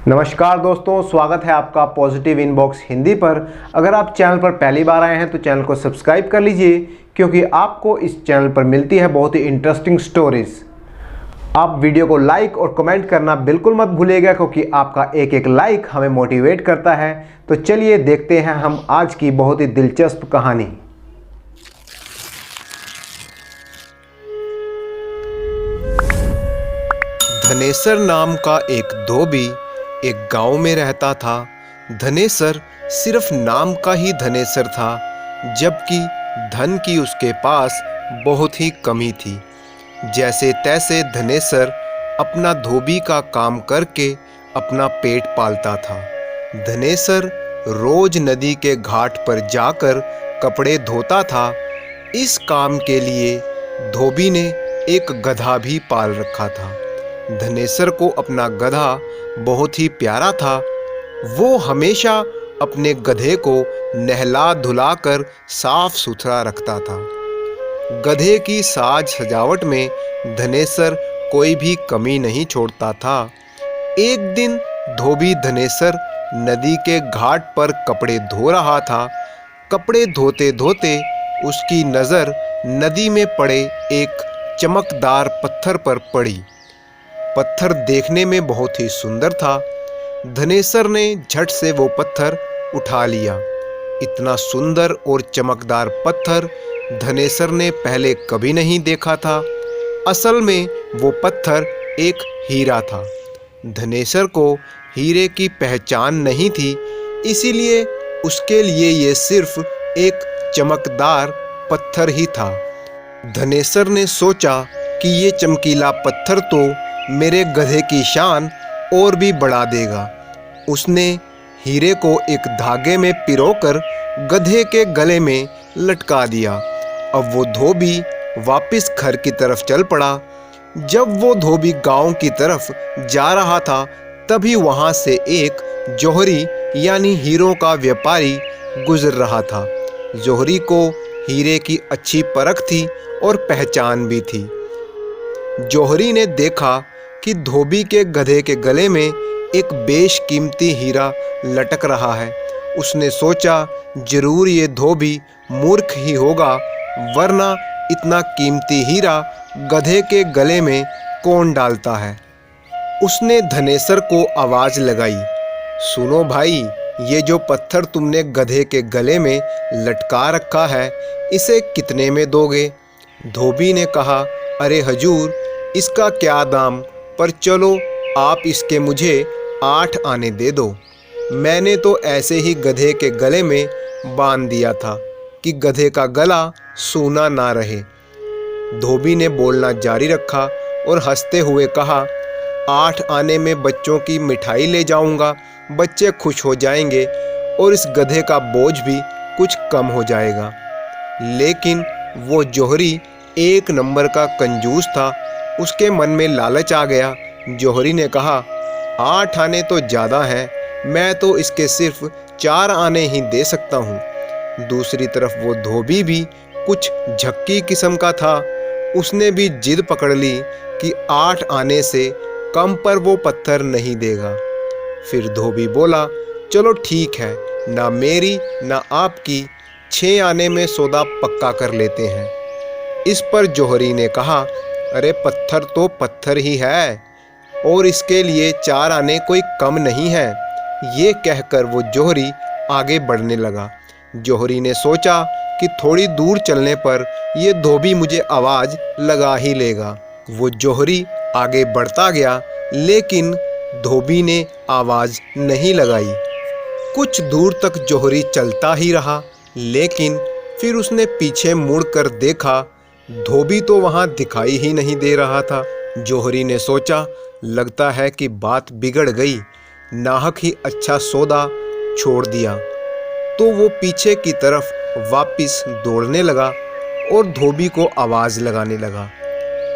नमस्कार दोस्तों, स्वागत है आपका पॉजिटिव इनबॉक्स हिंदी पर। अगर आप चैनल पर पहली बार आए हैं तो चैनल को सब्सक्राइब कर लीजिए, क्योंकि आपको इस चैनल पर मिलती है बहुत ही इंटरेस्टिंग स्टोरीज। आप वीडियो को लाइक और कमेंट करना बिल्कुल मत भूलिएगा, क्योंकि आपका एक एक लाइक हमें मोटिवेट करता है। तो चलिए देखते हैं हम आज की बहुत ही दिलचस्प कहानी। धनेसर नाम का एक धोबी एक गांव में रहता था। धनेसर सिर्फ नाम का ही धनेसर था, जबकि धन की उसके पास बहुत ही कमी थी। जैसे तैसे धनेसर अपना धोबी का काम करके अपना पेट पालता था। धनेसर रोज नदी के घाट पर जाकर कपड़े धोता था। इस काम के लिए धोबी ने एक गधा भी पाल रखा था। धनेसर को अपना गधा बहुत ही प्यारा था। वो हमेशा अपने गधे को नहला धुलाकर साफ सुथरा रखता था। गधे की साज सजावट में धनेसर कोई भी कमी नहीं छोड़ता था। एक दिन धोबी धनेसर नदी के घाट पर कपड़े धो रहा था। कपड़े धोते धोते उसकी नज़र नदी में पड़े एक चमकदार पत्थर पर पड़ी। पत्थर देखने में बहुत ही सुंदर था। धनेसर ने झट से वो पत्थर उठा लिया। इतना सुंदर और चमकदार पत्थर धनेसर ने पहले कभी नहीं देखा था। असल में वो पत्थर एक हीरा था। धनेसर को हीरे की पहचान नहीं थी, इसीलिए उसके लिए ये सिर्फ एक चमकदार पत्थर ही था। धनेसर ने सोचा कि ये चमकीला पत्थर तो मेरे गधे की शान और भी बढ़ा देगा। उसने हीरे को एक धागे में पिरोकर गधे के गले में लटका दिया। अब वो धोबी वापस घर की तरफ चल पड़ा। जब वो धोबी गांव की तरफ जा रहा था, तभी वहां से एक जौहरी यानी हीरों का व्यापारी गुजर रहा था। जौहरी को हीरे की अच्छी परख थी और पहचान भी थी। जौहरी ने देखा कि धोबी के गधे के गले में एक बेशकीमती हीरा लटक रहा है। उसने सोचा, जरूर ये धोबी मूर्ख ही होगा, वरना इतना कीमती हीरा गधे के गले में कौन डालता है। उसने धनेसर को आवाज़ लगाई, सुनो भाई, ये जो पत्थर तुमने गधे के गले में लटका रखा है, इसे कितने में दोगे? धोबी ने कहा, अरे हजूर, इसका क्या दाम, पर चलो आप इसके मुझे 8 आने दे दो। मैंने तो ऐसे ही गधे के गले में बांध दिया था कि गधे का गला सूना ना रहे। धोबी ने बोलना जारी रखा और हंसते हुए कहा, 8 आने में बच्चों की मिठाई ले जाऊंगा, बच्चे खुश हो जाएंगे और इस गधे का बोझ भी कुछ कम हो जाएगा। लेकिन वो जौहरी एक नंबर का कंजूस था। उसके मन में लालच आ गया। जौहरी ने कहा, 8 आने तो ज़्यादा हैं, मैं तो इसके सिर्फ 4 आने ही दे सकता हूँ। दूसरी तरफ वो धोबी भी कुछ झक्की किस्म का था। उसने भी जिद पकड़ ली कि 8 आने से कम पर वो पत्थर नहीं देगा। फिर धोबी बोला, चलो ठीक है, ना मेरी ना आपकी, 6 आने में सौदा पक्का कर लेते हैं। इस पर जौहरी ने कहा, अरे पत्थर तो पत्थर ही है और इसके लिए 4 आने कोई कम नहीं है। ये कहकर वो जौहरी आगे बढ़ने लगा। जौहरी ने सोचा कि थोड़ी दूर चलने पर ये धोबी मुझे आवाज़ लगा ही लेगा। वो जौहरी आगे बढ़ता गया, लेकिन धोबी ने आवाज़ नहीं लगाई। कुछ दूर तक जौहरी चलता ही रहा, लेकिन फिर उसने पीछे मुड़कर देखा, धोबी तो वहाँ दिखाई ही नहीं दे रहा था। जौहरी ने सोचा, लगता है कि बात बिगड़ गई, नाहक ही अच्छा सौदा छोड़ दिया। तो वो पीछे की तरफ वापस दौड़ने लगा और धोबी को आवाज़ लगाने लगा।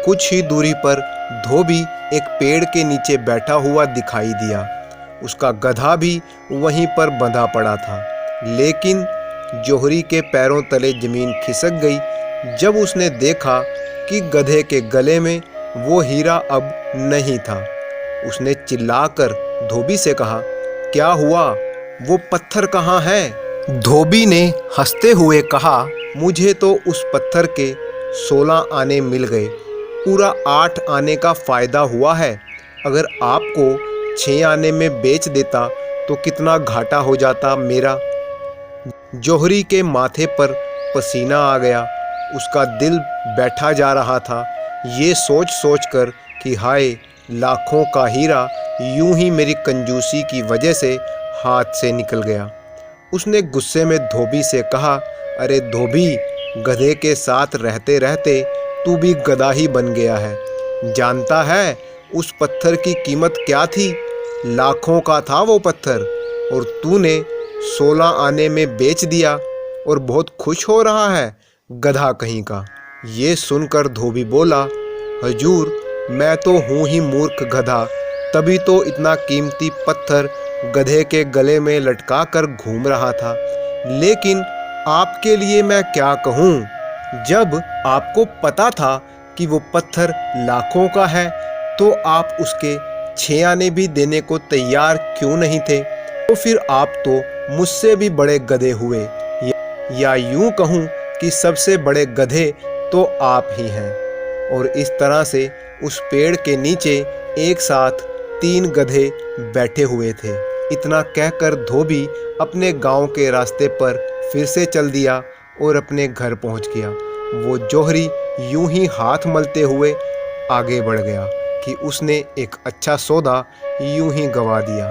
कुछ ही दूरी पर धोबी एक पेड़ के नीचे बैठा हुआ दिखाई दिया। उसका गधा भी वहीं पर बंधा पड़ा था। लेकिन जौहरी के पैरों तले जमीन खिसक गई जब उसने देखा कि गधे के गले में वो हीरा अब नहीं था। उसने चिल्लाकर धोबी से कहा, क्या हुआ, वो पत्थर कहाँ है? धोबी ने हंसते हुए कहा, मुझे तो उस पत्थर के 16 आने मिल गए, पूरा 8 आने का फ़ायदा हुआ है। अगर आपको 6 आने में बेच देता तो कितना घाटा हो जाता मेरा। जौहरी के माथे पर पसीना आ गया, उसका दिल बैठा जा रहा था, ये सोच सोच कर कि हाय, लाखों का हीरा यूं ही मेरी कंजूसी की वजह से हाथ से निकल गया। उसने गुस्से में धोबी से कहा, अरे धोबी, गधे के साथ रहते रहते तू भी गधा ही बन गया है। जानता है उस पत्थर की कीमत क्या थी? लाखों का था वो पत्थर, और तूने 16 आने में बेच दिया और बहुत खुश हो रहा है, गधा कहीं का। ये सुनकर धोबी बोला, हजूर, मैं तो हूँ ही मूर्ख गधा, तभी तो इतना कीमती पत्थर गधे के गले में लटका कर घूम रहा था। लेकिन आपके लिए मैं क्या कहूँ, जब आपको पता था कि वो पत्थर लाखों का है तो आप उसके 6 आने भी देने को तैयार क्यों नहीं थे? तो फिर आप तो मुझसे भी बड़े गधे हुए, या यूं कहूँ कि सबसे बड़े गधे तो आप ही हैं। और इस तरह से उस पेड़ के नीचे एक साथ 3 गधे बैठे हुए थे। इतना कहकर धोबी अपने गांव के रास्ते पर फिर से चल दिया और अपने घर पहुंच गया। वो जौहरी यूं ही हाथ मलते हुए आगे बढ़ गया कि उसने एक अच्छा सौदा यूं ही गंवा दिया।